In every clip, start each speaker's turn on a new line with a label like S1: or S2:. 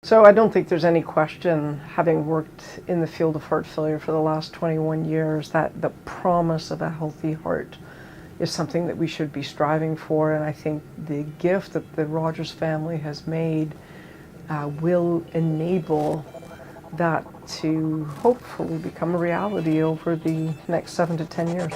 S1: So I don't think there's any question, having worked in the field of heart failure for the last 21 years, that the promise of a healthy heart is something that we should be striving for. And I think the gift that the Rogers family has made will enable that to hopefully become a reality over the next 7 to 10 years.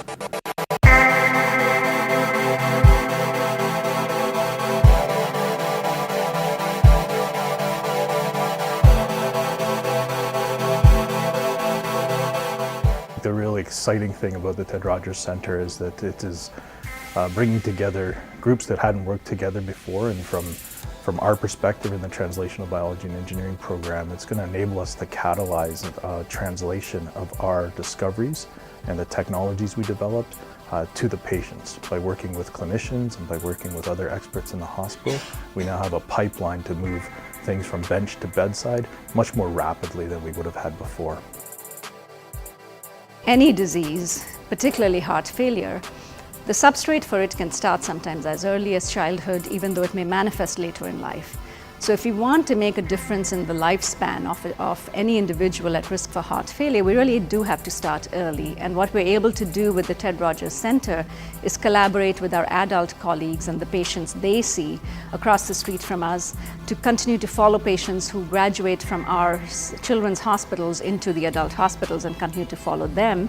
S2: The really exciting thing about the Ted Rogers Centre is that it is bringing together groups that hadn't worked together before, and from our perspective in the Translational Biology and Engineering program, it's going to enable us to catalyze translation of our discoveries and the technologies we developed to the patients. By working with clinicians and by working with other experts in the hospital, we now have a pipeline to move things from bench to bedside much more rapidly than we would have had before.
S3: Any disease, particularly heart failure, the substrate for it can start sometimes as early as childhood, even though it may manifest later in life. So if we want to make a difference in the lifespan of any individual at risk for heart failure, we really do have to start early. And what we're able to do with the Ted Rogers Centre is collaborate with our adult colleagues and the patients they see across the street from us to continue to follow patients who graduate from our children's hospitals into the adult hospitals and continue to follow them.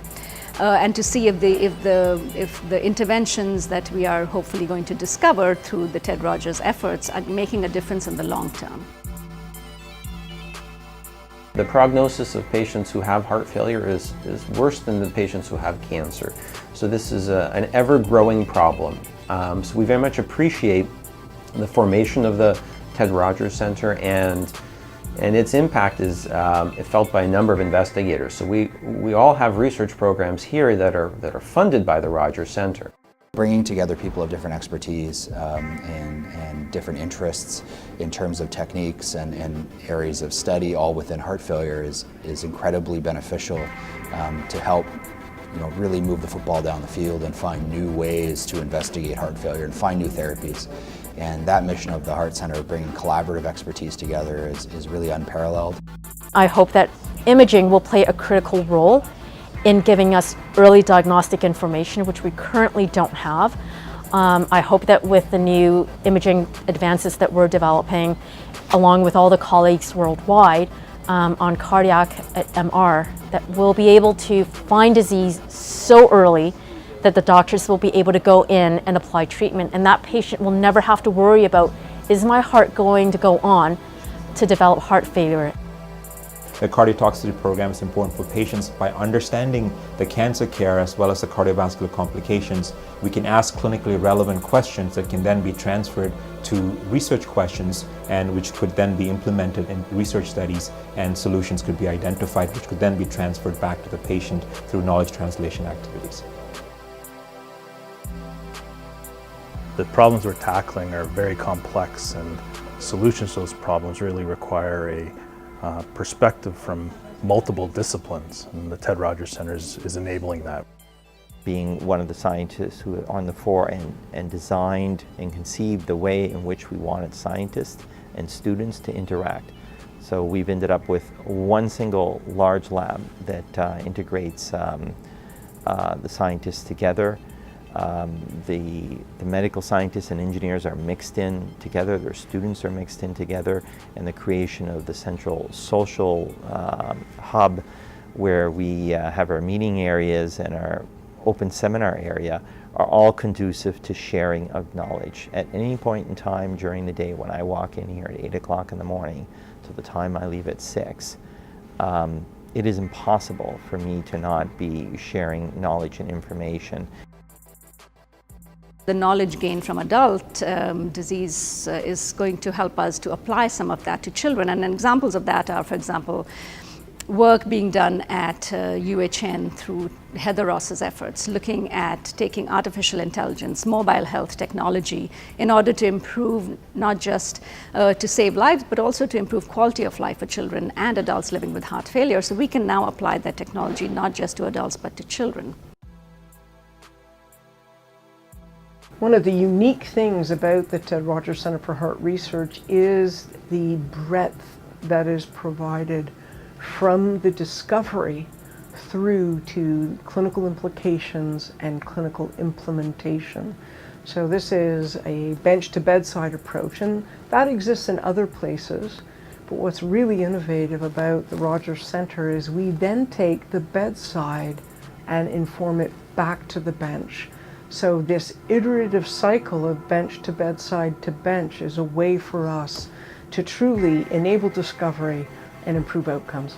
S3: And to see if the interventions that we are hopefully going to discover through the Ted Rogers efforts are making a difference in the long term.
S4: The prognosis of patients who have heart failure is worse than the patients who have cancer. So this is an ever-growing problem. So we very much appreciate the formation of the Ted Rogers Centre, and its impact is felt by a number of investigators. So we all have research programs here that are funded by the Rogers Centre.
S5: Bringing together people of different expertise and different interests in terms of techniques and areas of study, all within heart failure, is incredibly beneficial to help really move the football down the field and find new ways to investigate heart failure and find new therapies. And that mission of the Heart Centre, bringing collaborative expertise together, is really unparalleled.
S6: I hope that imaging will play a critical role in giving us early diagnostic information, which we currently don't have. I hope that with the new imaging advances that we're developing, along with all the colleagues worldwide, on cardiac MR, that we'll be able to find disease so early that the doctors will be able to go in and apply treatment, and that patient will never have to worry about, is my heart going to go on to develop heart failure?
S7: The cardiotoxicity program is important for patients. By understanding the cancer care as well as the cardiovascular complications, we can ask clinically relevant questions that can then be transferred to research questions, and which could then be implemented in research studies, and solutions could be identified which could then be transferred back to the patient through knowledge translation activities.
S2: The problems we're tackling are very complex, and solutions to those problems really require a perspective from multiple disciplines, and the Ted Rogers Centre is enabling that.
S4: Being one of the scientists who are on the fore and designed and conceived the way in which we wanted scientists and students to interact. So we've ended up with one single large lab that integrates the scientists together. The medical scientists and engineers are mixed in together, their students are mixed in together, and the creation of the central social hub where we have our meeting areas and our open seminar area are all conducive to sharing of knowledge. At any point in time during the day, when I walk in here at 8 o'clock in the morning to the time I leave at 6, it is impossible for me to not be sharing knowledge and information.
S3: The knowledge gained from adult disease is going to help us to apply some of that to children. And examples of that are, for example, work being done at UHN through Heather Ross's efforts, looking at taking artificial intelligence, mobile health technology, in order to improve, not just to save lives, but also to improve quality of life for children and adults living with heart failure. So we can now apply that technology not just to adults, but to children.
S1: One of the unique things about the Ted Rogers Centre for Heart Research is the breadth that is provided from the discovery through to clinical implications and clinical implementation. So this is a bench-to-bedside approach, and that exists in other places. But what's really innovative about the Rogers Centre is we then take the bedside and inform it back to the bench. So this iterative cycle of bench to bedside to bench is a way for us to truly enable discovery and improve outcomes.